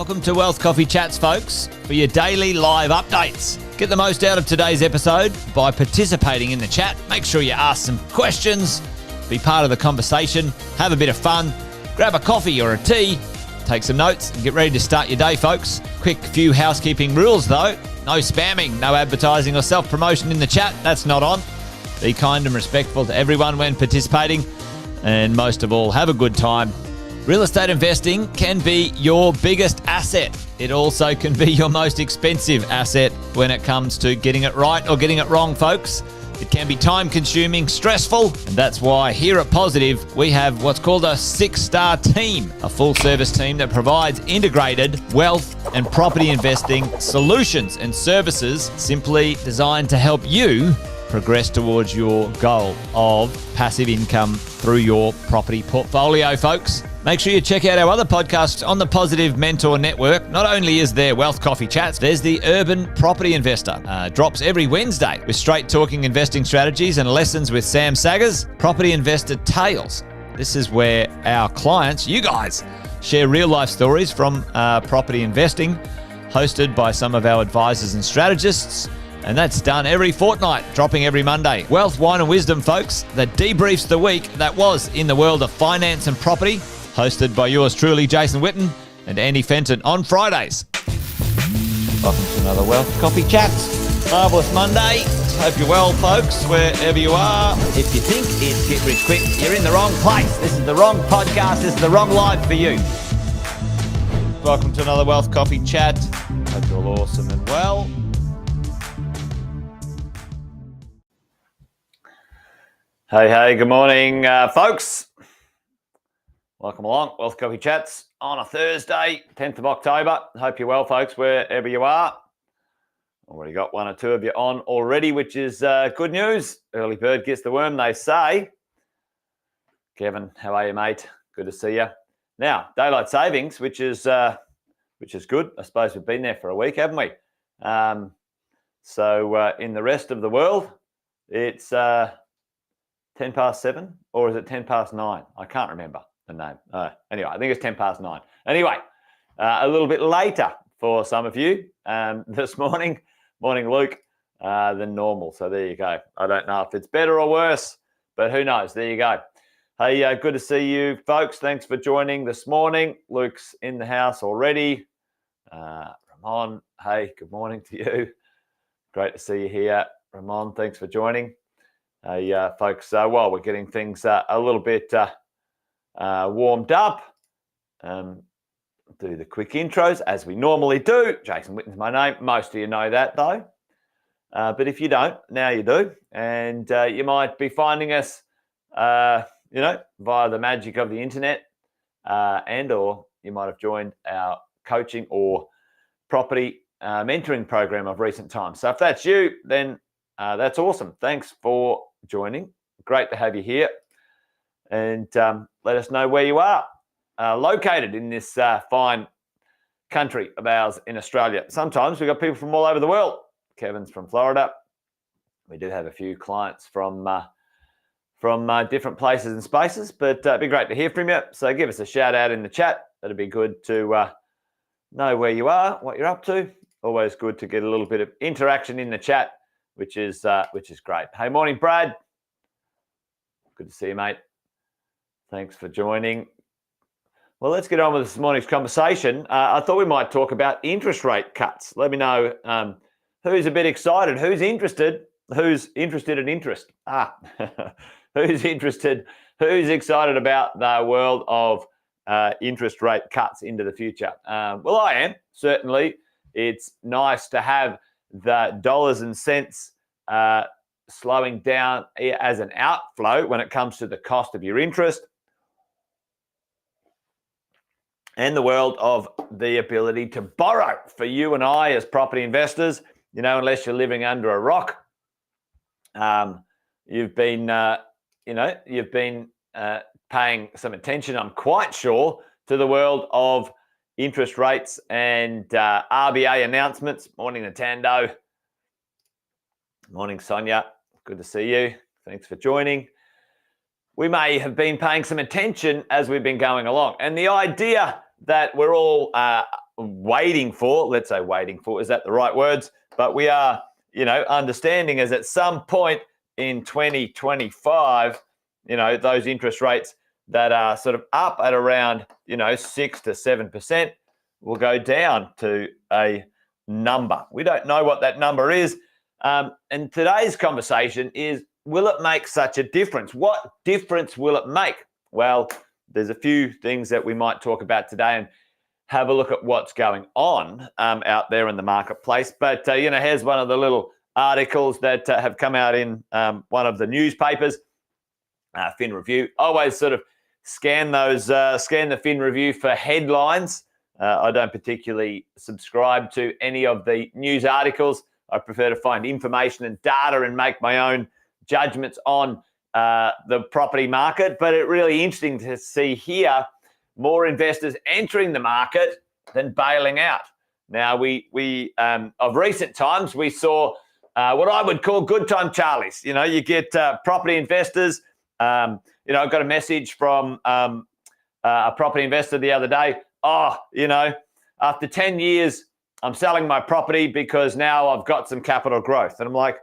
Welcome to Wealth Coffee Chats, folks, for your daily live updates. Get the most out of today's episode by participating in the chat. Make sure you ask some questions, be part of the conversation, have a bit of fun, grab a coffee or a tea, take some notes, and get ready to start your day, folks. Quick few housekeeping rules, though. No spamming, no advertising or self-promotion in the chat. That's not on. Be kind and respectful to everyone when participating. And most of all, have a good time. Real estate investing can be your biggest asset. It also can be your most expensive asset when it comes to getting it right or getting it wrong, folks. It can be time-consuming, stressful, and that's why here at Positive, we have what's called a 6-star team, a full-service team that provides integrated wealth and property investing solutions and services simply designed to help you progress towards your goal of passive income through your property portfolio, folks. Make sure you check out our other podcasts on the Positive Mentor Network. Not only is there Wealth Coffee Chats, there's the Urban Property Investor. Drops every Wednesday with straight talking investing strategies and lessons with Sam Saggers. Property Investor Tales. This is where our clients, you guys, share real life stories from property investing, hosted by some of our advisors and strategists. And that's done every fortnight, dropping every Monday. Wealth, Wine and Wisdom, folks, that debriefs the week that was in the world of finance and property, hosted by yours truly, Jason Witten and Andy Fenton on Fridays. Welcome to another Wealth Coffee Chats. Marvellous Monday. Hope you're well, folks, wherever you are. If you think it's Get Rich Quick, you're in the wrong place. This is the wrong podcast. This is the wrong live for you. Welcome to another Wealth Coffee Chat. Hope you're all awesome and well. Hey, good morning, folks. Welcome along, Wealth Coffee Chats on a Thursday, 10th of October. Hope you're well, folks, wherever you are. Already got one or two of you on already, which is good news. Early bird gets the worm, they say. Kevin, how are you, mate? Good to see you. Now, daylight savings, which is good. I suppose we've been there for a week, haven't we? So in the rest of the world, it's 10 past 7, or is it 10 past 9? I can't remember the name. Anyway, I think it's 10 past 9. Anyway, a little bit later for some of you this morning, Luke, than normal. So there you go. I don't know if it's better or worse, but who knows? There you go. Hey, good to see you, folks. Thanks for joining this morning. Luke's in the house already. Ramon, hey, good morning to you. Great to see you here. Ramon, thanks for joining. Hey, folks, while we're getting things a little bit warmed up, do the quick intros as we normally do. Jason Witten's my name. Most of you know that, though. But if you don't, now you do. And you might be finding us, via the magic of the internet, or you might have joined our coaching or property mentoring program of recent times. So if that's you, then that's awesome. Thanks for joining. Great to have you here. And let us know where you are located in this fine country of ours in Australia. Sometimes we've got people from all over the world. Kevin's from Florida. We do have a few clients from different places and spaces, but it'd be great to hear from you. So give us a shout out in the chat. That'd be good to know where you are, what you're up to. Always good to get a little bit of interaction in the chat, which is great. Hey, morning, Brad. Good to see you, mate. Thanks for joining. Well, let's get on with this morning's conversation. I thought we might talk about interest rate cuts. Let me know who's a bit excited, who's interested in interest. Who's interested, who's excited about the world of interest rate cuts into the future? Well, I am, certainly. It's nice to have the dollars and cents slowing down as an outflow when it comes to the cost of your interest, and the world of the ability to borrow for you and I as property investors. Unless you're living under a rock, you've been paying some attention, I'm quite sure, to the world of interest rates and RBA announcements. Morning, Natando. Morning, Sonia. Good to see you. Thanks for joining. We may have been paying some attention as we've been going along. And the idea that we're all waiting for, let's say waiting for, is that the right words? But we are, understanding is at some point in 2025, those interest rates that are sort of up at around, 6 to 7% will go down to a number. We don't know what that number is. And today's conversation is, will it make such a difference? What difference will it make? Well, there's a few things that we might talk about today and have a look at what's going on out there in the marketplace. But, here's one of the little articles that have come out in one of the newspapers, Fin Review. Always sort of scan the Fin Review for headlines. I don't particularly subscribe to any of the news articles. I prefer to find information and data and make my own judgments on the property market. But it's really interesting to see here more investors entering the market than bailing out. Now, we of recent times, we saw what I would call good time Charlies. You get property investors. I got a message from a property investor the other day. After 10 years, I'm selling my property because now I've got some capital growth. And I'm like,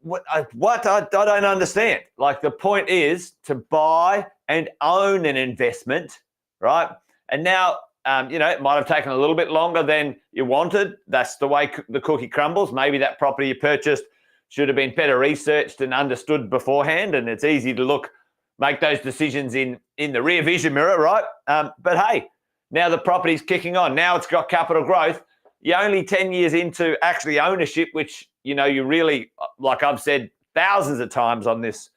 what? I don't understand. Like, the point is to buy and own an investment, right? And now, it might have taken a little bit longer than you wanted. That's the way the cookie crumbles. Maybe that property you purchased should have been better researched and understood beforehand. And it's easy to make those decisions in the rear vision mirror, right? But hey, now the property's kicking on. Now it's got capital growth. You're only 10 years into actually ownership, which, you really, like I've said thousands of times on this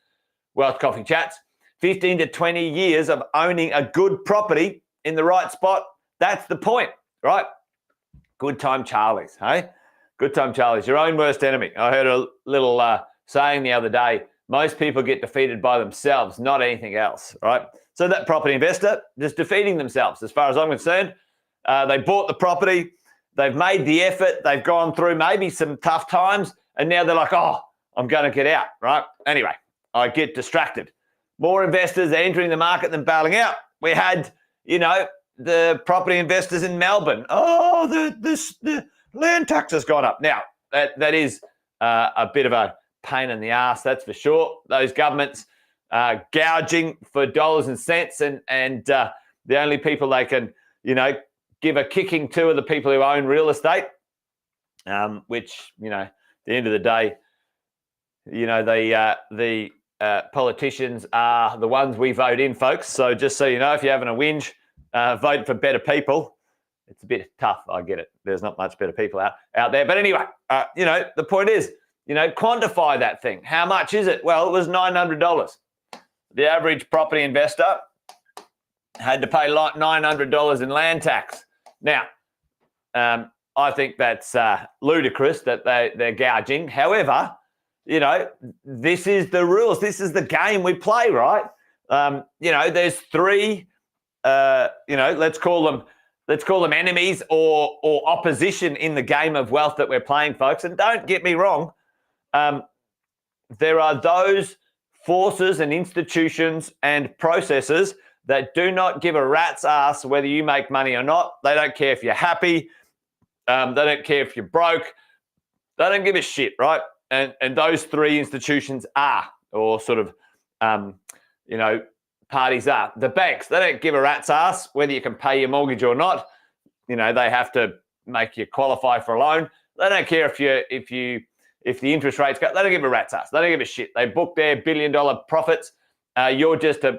Wealth Coffee Chats, 15 to 20 years of owning a good property in the right spot. That's the point, right? Good time Charlies, hey? Good time Charlies, your own worst enemy. I heard a little saying the other day, most people get defeated by themselves, not anything else, right? So that property investor just defeating themselves, as far as I'm concerned. They bought the property, they've made the effort, they've gone through maybe some tough times, and now they're like, oh, I'm going to get out, right? Anyway, I get distracted. More investors are entering the market than bailing out. We had, the property investors in Melbourne. Oh, the land tax has gone up. Now, that is a bit of a pain in the ass, that's for sure. Those governments gouging for dollars and cents, and the only people they can, give a kicking to are the people who own real estate, which, at the end of the day, the politicians are the ones we vote in, folks. So just so you know, if you're having a whinge, vote for better people. It's a bit tough, I get it. There's not much better people out there. But anyway, the point is, quantify that thing. How much is it? Well, it was $900. The average property investor had to pay $900 in land tax. Now, I think that's ludicrous that they're gouging. However, this is the rules. This is the game we play, right? There's three, let's call them enemies or opposition in the game of wealth that we're playing, folks. And don't get me wrong, there are those forces and institutions and processes that do not give a rat's ass whether you make money or not. They don't care if you're happy. They don't care if you're broke. They don't give a shit, right? And those three institutions are, or sort of, parties are. The banks, they don't give a rat's ass whether you can pay your mortgage or not. They have to make you qualify for a loan. They don't care if the interest rates go. They don't give a rat's ass. They don't give a shit. They book their $1 billion profits. You're just a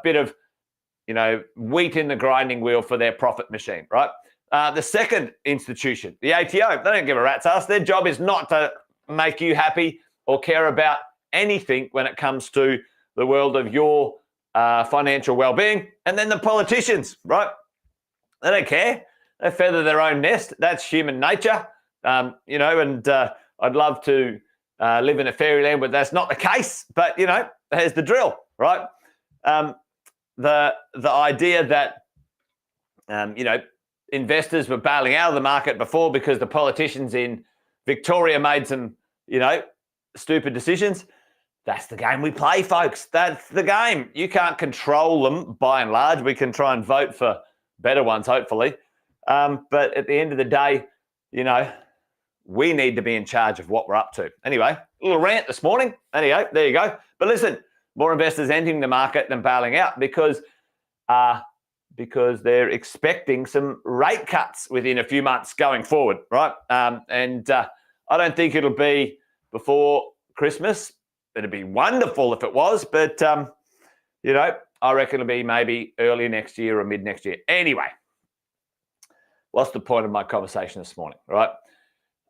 bit of, wheat in the grinding wheel for their profit machine, right? The second institution, the ATO, they don't give a rat's ass. Their job is not to make you happy or care about anything when it comes to the world of your financial well-being. And then the politicians, right? They don't care. They feather their own nest. That's human nature, and I'd love to live in a fairyland, but that's not the case. But, here's the drill, right? The idea that, investors were bailing out of the market before because the politicians in Victoria made some, stupid decisions. That's the game we play, folks. That's the game. You can't control them by and large. We can try and vote for better ones, hopefully. But at the end of the day, we need to be in charge of what we're up to. Anyway, a little rant this morning. Anyway, there you go. But listen, more investors entering the market than bailing out because they're expecting some rate cuts within a few months going forward, right? I don't think it'll be before Christmas. It'd be wonderful if it was, but, I reckon it'll be maybe early next year or mid next year. Anyway, what's the point of my conversation this morning, right?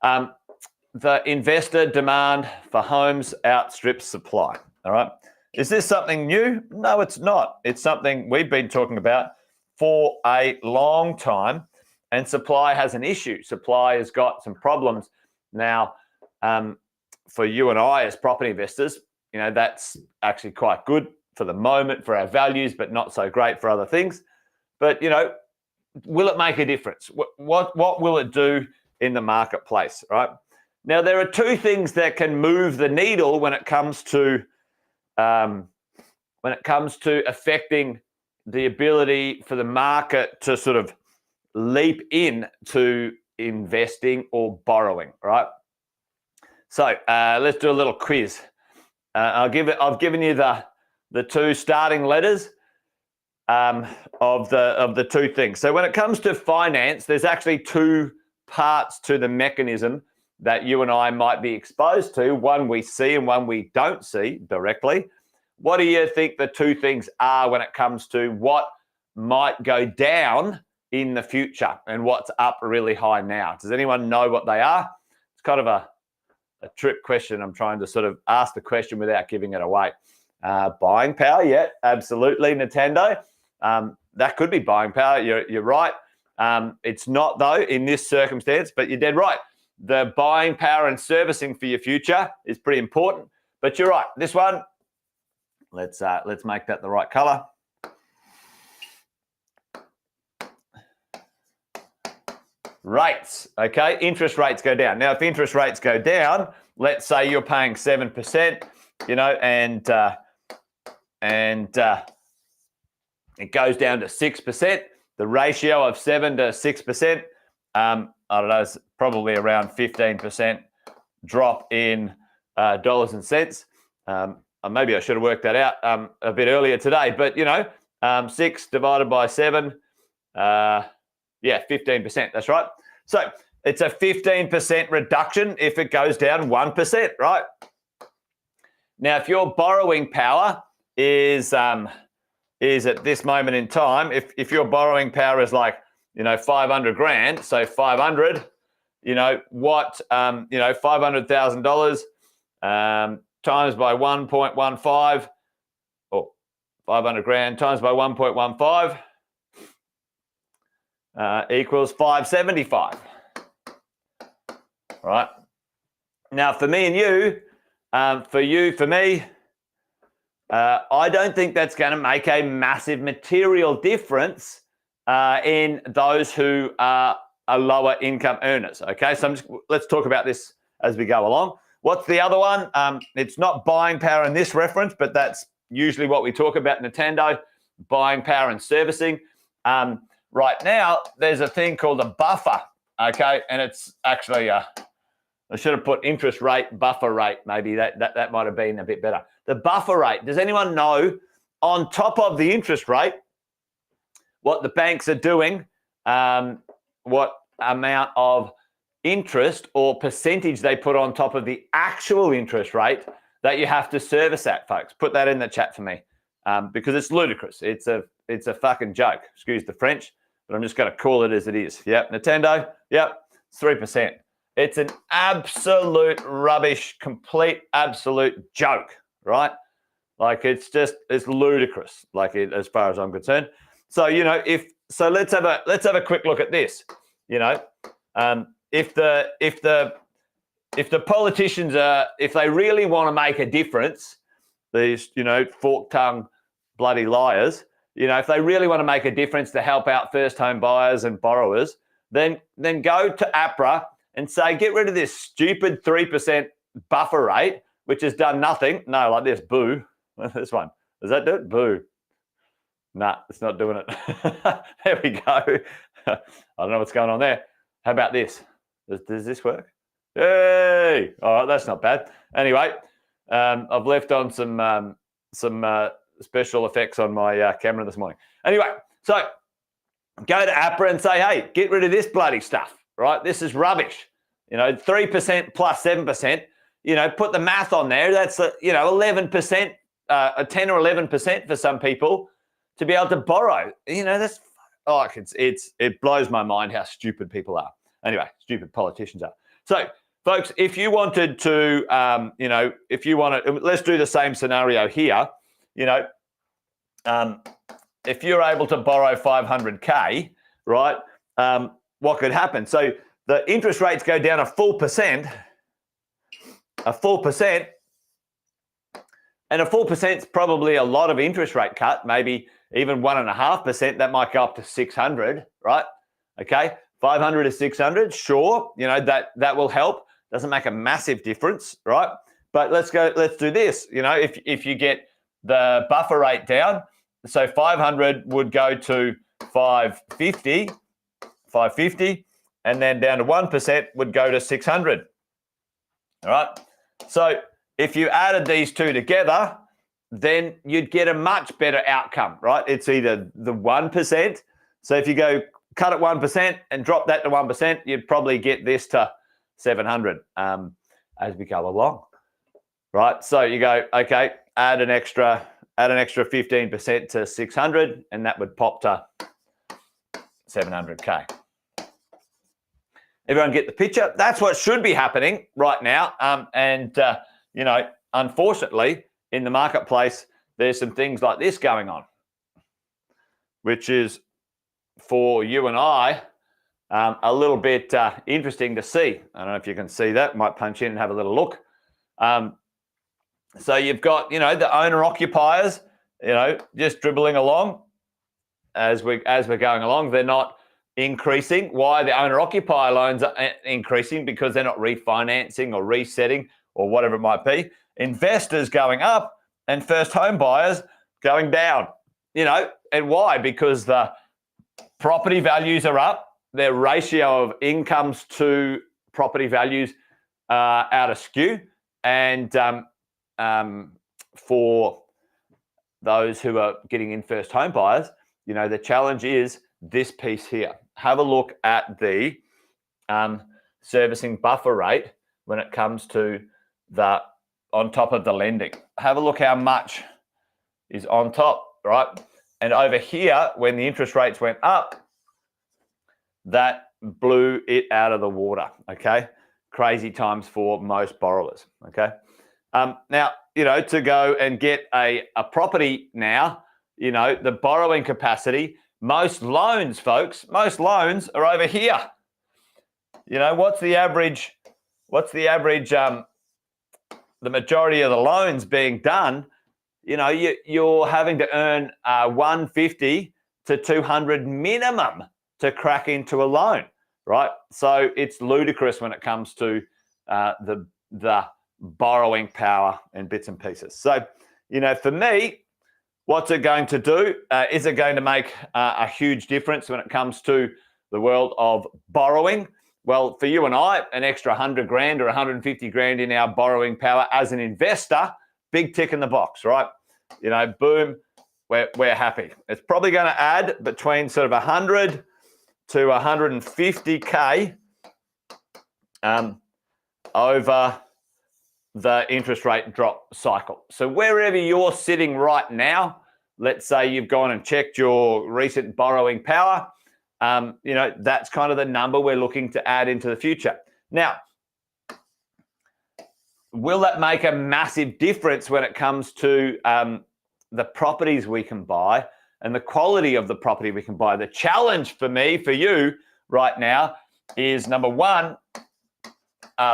The investor demand for homes outstrips supply, all right? Is this something new? No, it's not. It's something we've been talking about for a long time, and supply has an issue. Supply has got some problems. Now, for you and I as property investors, that's actually quite good for the moment for our values, but not so great for other things. But, will it make a difference? What will it do in the marketplace, right? Now, there are two things that can move the needle when it comes to affecting the ability for the market to sort of leap in to investing or borrowing, right? So let's do a little quiz. I've given you the two starting letters of the two things. So when it comes to finance, there's actually two parts to the mechanism that you and I might be exposed to. One we see and one we don't see directly. What do you think the two things are when it comes to what might go down in the future and what's up really high now? Does anyone know what they are? It's kind of a trick question. I'm trying to sort of ask the question without giving it away. Buying power, yeah, absolutely, Nintendo. That could be buying power. You're right. It's not, though, in this circumstance, but you're dead right. The buying power and servicing for your future is pretty important. But you're right. This one, let's make that the right color. Rates, okay? Interest rates go down. Now, if interest rates go down, let's say you're paying 7%, and it goes down to 6%. The ratio of 7 to 6%, I don't know, it's probably around 15% drop in dollars and cents. Maybe I should have worked that out a bit earlier today, but 6 divided by 7, 15%, that's right. So it's a 15% reduction if it goes down 1%, right? Now, if your borrowing power is at this moment in time, if your borrowing power is like, 500 grand, so 500, $500,000 times by 1.15, or 500 grand times by 1.15 equals 575. Right. Now, for me and you, for me, I don't think that's going to make a massive material difference in those who are lower income earners. Okay, so let's talk about this as we go along. What's the other one? It's not buying power in this reference, but that's usually what we talk about, Nintendo, buying power and servicing. Right now, there's a thing called a buffer, okay? And it's actually, I should have put interest rate, buffer rate. Maybe that might have been a bit better. The buffer rate, does anyone know on top of the interest rate what the banks are doing, what amount of interest or percentage they put on top of the actual interest rate that you have to service at, folks? Put that in the chat for me because it's ludicrous. It's a fucking joke. Excuse the French, but I'm just going to call it as it is. Yep, Nintendo, yep, 3%. It's an absolute rubbish, complete absolute joke, right? Like it's ludicrous, as far as I'm concerned. So, let's have a quick look at this. If the politicians if they really want to make a difference, these, fork-tongued bloody liars, if they really want to make a difference to help out first home buyers and borrowers, then go to APRA and say, get rid of this stupid 3% buffer rate, which has done nothing. No, like this, boo. This one. Does that do it? Boo. Nah, it's not doing it. There we go. I don't know what's going on there. How about this? Does this work? Hey! All right, that's not bad. Anyway, I've left on some special effects on my camera this morning. Anyway, so go to APRA and say, hey, get rid of this bloody stuff, right? This is rubbish. 3% plus 7%, put the math on there. That's, 11%, 10 or 11% for some people to be able to borrow. That's, it blows my mind how stupid people are. Anyway, stupid politicians are. So, folks, if you wanted to, let's do the same scenario here. If you're able to borrow 500K, right, what could happen? So the interest rates go down a full percent, and a full percent is probably a lot of interest rate cut, maybe even 1.5%. That might go up to 600, right? Okay, 500 to 600, sure, that will help. Doesn't make a massive difference, right? But let's do this. If you get the buffer rate down, so 500 would go to 550, and then down to 1% would go to 600. All right. So if you added these two together, then you'd get a much better outcome, right? It's either the 1%. So if you go cut it 1% and drop that to 1%, you'd probably get this to 700 as we go along, right? So you go, okay, add an extra 15% to 600, and that would pop to 700K. Everyone get the picture? That's what should be happening right now. Unfortunately, in the marketplace, there's some things like this going on, which is for you and I a little bit interesting to see. I don't know if you can see that. Might punch in and have a little look. So you've got, the owner-occupiers, just dribbling along as we're going along. They're not increasing. Why? The owner-occupier loans are increasing because they're not refinancing or resetting or whatever it might be. Investors going up and first home buyers going down. And why? Because the property values are up. Their ratio of incomes to property values are out of skew. And for those who are getting in first home buyers, the challenge is this piece here. Have a look at the servicing buffer rate when it comes to the on top of the lending. Have a look how much is on top, right? And over here, when the interest rates went up, that blew it out of the water, okay? Crazy times for most borrowers, okay? Now, to go and get a property now, the borrowing capacity, most loans, folks, are over here. What's the average, the majority of the loans being done, you're having to earn 150 to 200 minimum to crack into a loan, right? So it's ludicrous when it comes to the borrowing power and bits and pieces. So, for me, what's it going to do? Is it going to make a huge difference when it comes to the world of borrowing? Well, for you and I, an extra 100 grand or 150 grand in our borrowing power as an investor, big tick in the box, right? Boom, we're happy. It's probably going to add between sort of 100 to 150K over the interest rate drop cycle. So wherever you're sitting right now, let's say you've gone and checked your recent borrowing power, that's kind of the number we're looking to add into the future. Now, will that make a massive difference when it comes to the properties we can buy and the quality of the property we can buy? The challenge for me, for you right now is number one,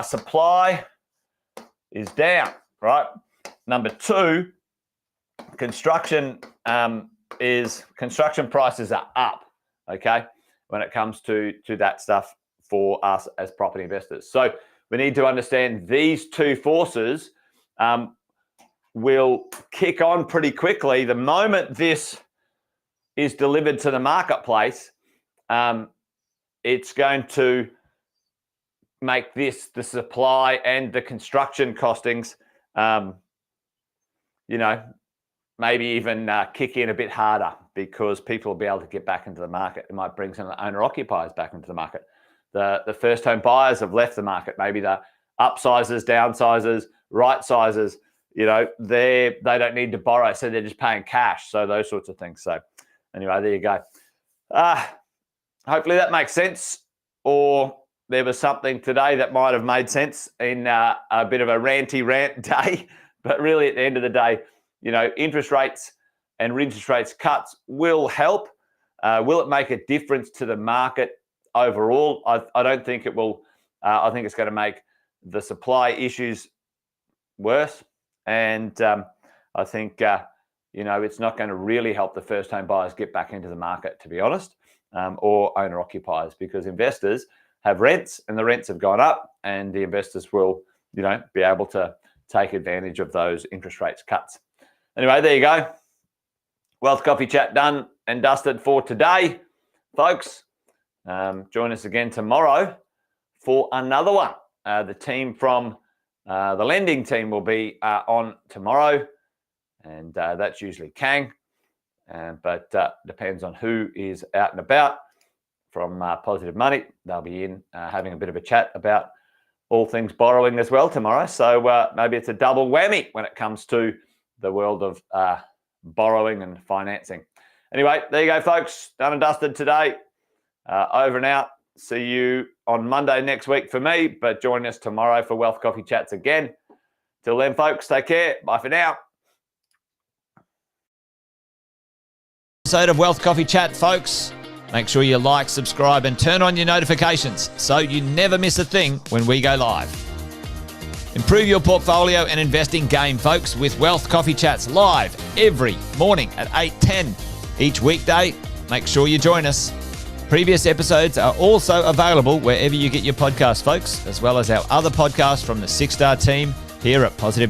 supply is down, right? Number two, construction prices are up, okay, when it comes to that stuff for us as property investors. So we need to understand these two forces will kick on pretty quickly. The moment this is delivered to the marketplace, it's going to make this, the supply and the construction costings, maybe even kick in a bit harder, because people will be able to get back into the market. It might bring some of the owner-occupiers back into the market. The first home buyers have left the market. Maybe the upsizers, downsizers, right sizers, they don't need to borrow, so they're just paying cash. So those sorts of things. So anyway, there you go. Hopefully that makes sense, or there was something today that might have made sense in a bit of a ranty rant day. But really, at the end of the day, interest rates and interest rates cuts will help. Will it make a difference to the market overall? I don't think it will. I think it's going to make the supply issues worse. And I think, it's not going to really help the first home buyers get back into the market, to be honest, or owner occupiers, because investors have rents and the rents have gone up, and the investors will, be able to take advantage of those interest rates cuts. Anyway, there you go. Wealth Coffee Chat done and dusted for today, folks. Join us again tomorrow for another one. The team from the lending team will be on tomorrow, and that's usually Kang, but depends on who is out and about from Positive Money. They'll be in having a bit of a chat about all things borrowing as well tomorrow. So maybe it's a double whammy when it comes to the world of borrowing and financing. Anyway, there you go, folks. Done and dusted today. Over and out. See you on Monday next week for me, but join us tomorrow for Wealth Coffee Chats again. Till then, folks, take care. Bye for now. Episode of Wealth Coffee Chat, folks. Make sure you like, subscribe, and turn on your notifications so you never miss a thing when we go live. Improve your portfolio and investing game, folks, with Wealth Coffee Chats live every morning at 8:10 each weekday. Make sure you join us. Previous episodes are also available wherever you get your podcasts, folks, as well as our other podcasts from the 6 Star team here at Positive.